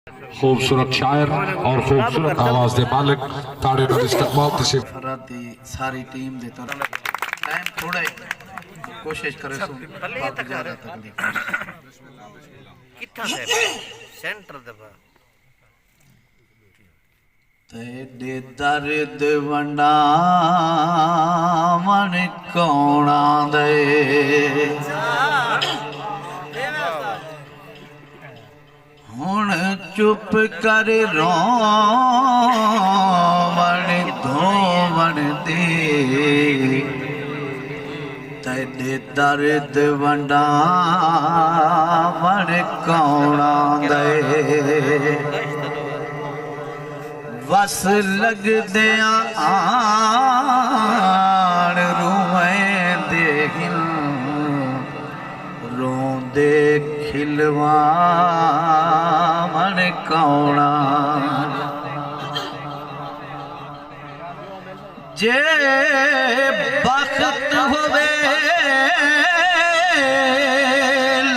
खूबसूरत शायर और खूबसूरत आवाज के मालिक ताड़े नाल इस्तकबाल से सारी टीम दे तरफ टाइम थोड़ा ही कोशिश करे सो ज्यादा तकलीफ कितना है सेंटर दबा तेरे दर्द वंडा मन कौना दे हुण चुप कर रोवण धोवण दे तेरे दर्द वंडा मन कौना दे बस लग दिया आन रूएं दे रोंदे खिलवा मन कौना जे बख्त होवे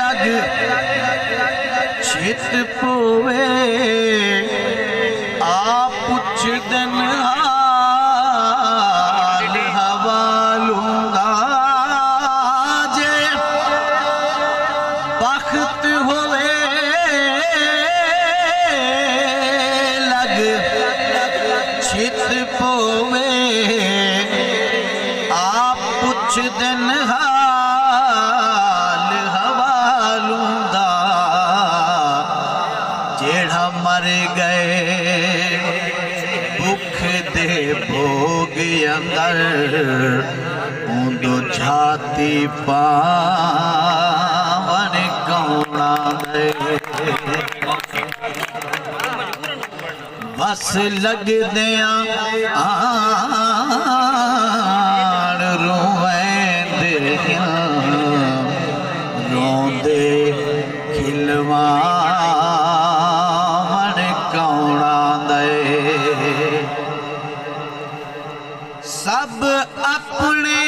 लग चित पोवे पुछ दिन हवा लूंगा जे बख्त होवे लग चित पोवे आप पुछ दिन हाल हवा लूंगा जेड़ा मर गए भुख दे भोग अंदर ऊंदो छाती पावन कौना दे बस लग दिया आन रोएं दे रोंदे खिलवा सब अपने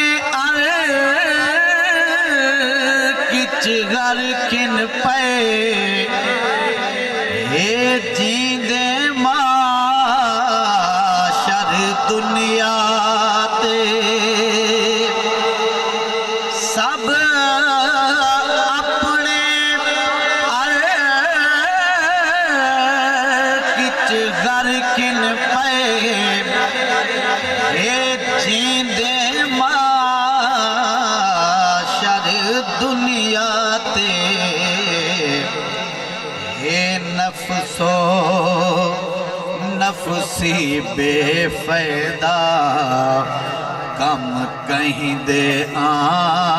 किच घर किन पे हे जींदे माशर दुनिया ते सब अपने किच घर किन पे जींदे माशर दुनिया ते हे नफसो नफसी बेफायदा कम कहीं दे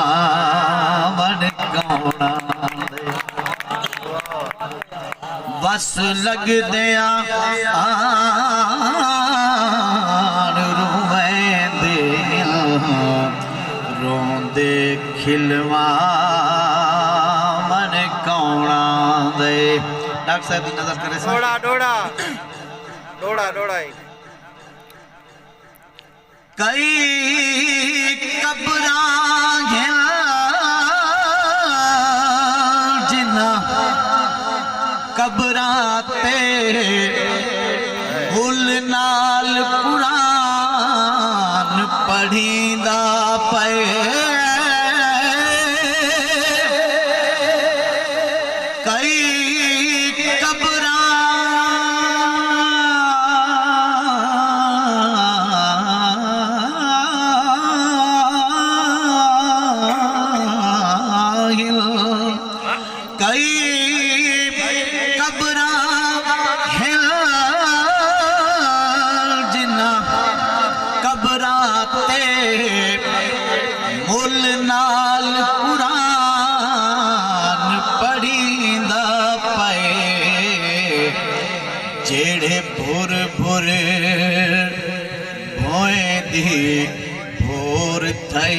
आवन कौना दे बस लग दिया रोंदे खिलवा मन कौना दे डॉक्टर साहब की नजर करे डोड़ा डोड़ा डोड़ा डोड़ा कई कब्रां जिन्ना कब्रां ते भुल नाल कुरान पढ़ींदा पे कई कब्रां कई कब्रां जिन्ना कब्रां ते मुल नाल कुरान पढ़ींदा पे जेड़े भुर भुर भोए दी भोर थे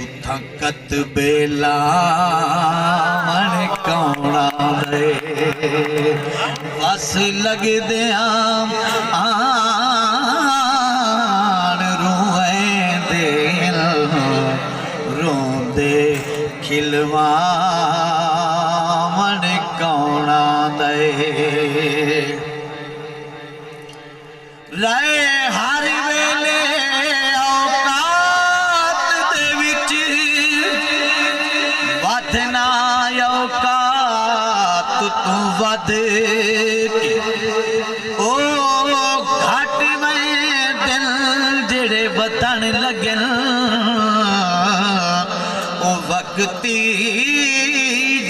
उथां कत बेला मन कौना दे बस लग दिया आन रोएं दे रोंदे खिलवा मन कौना दे दे रहे हर वेले औकात दे विच वधना औकात तू वध के ओ घट में दिल जेड़े बतन लगन ओ वक्ती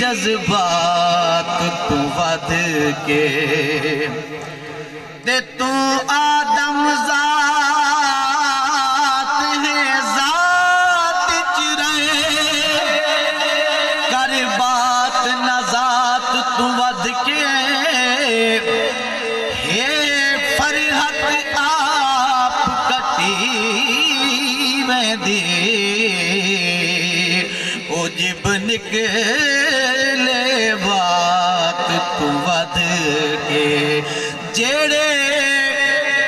जज्बात तू वध के ते तू आदम ज़ात है ज़ात च रहे कर बात न ज़ात तू वध के हे फरहत आप कटी में दी ओ जिब निकले बात तू वध के जेड़े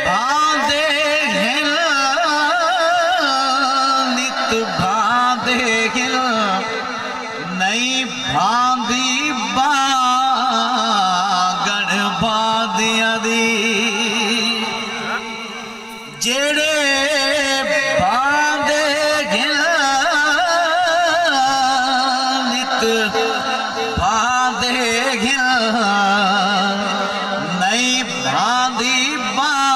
भांदे हिल नित भांदे हिल नहीं भांदी बागण भांदियां दी जेड़े भांदे हिल नित भांदे हिल नहीं भांदी बागण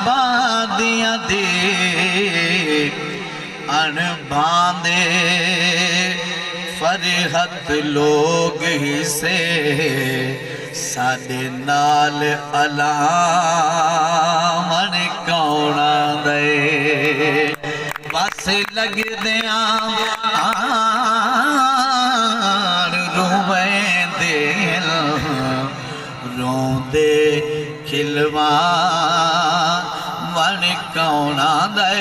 भांदियां दे अन भांदे फरहत लोग ही से साडे नाल अलामन कौन दे बस लगदियां रोवेंदे रोंदे खिलवा मन कौन दे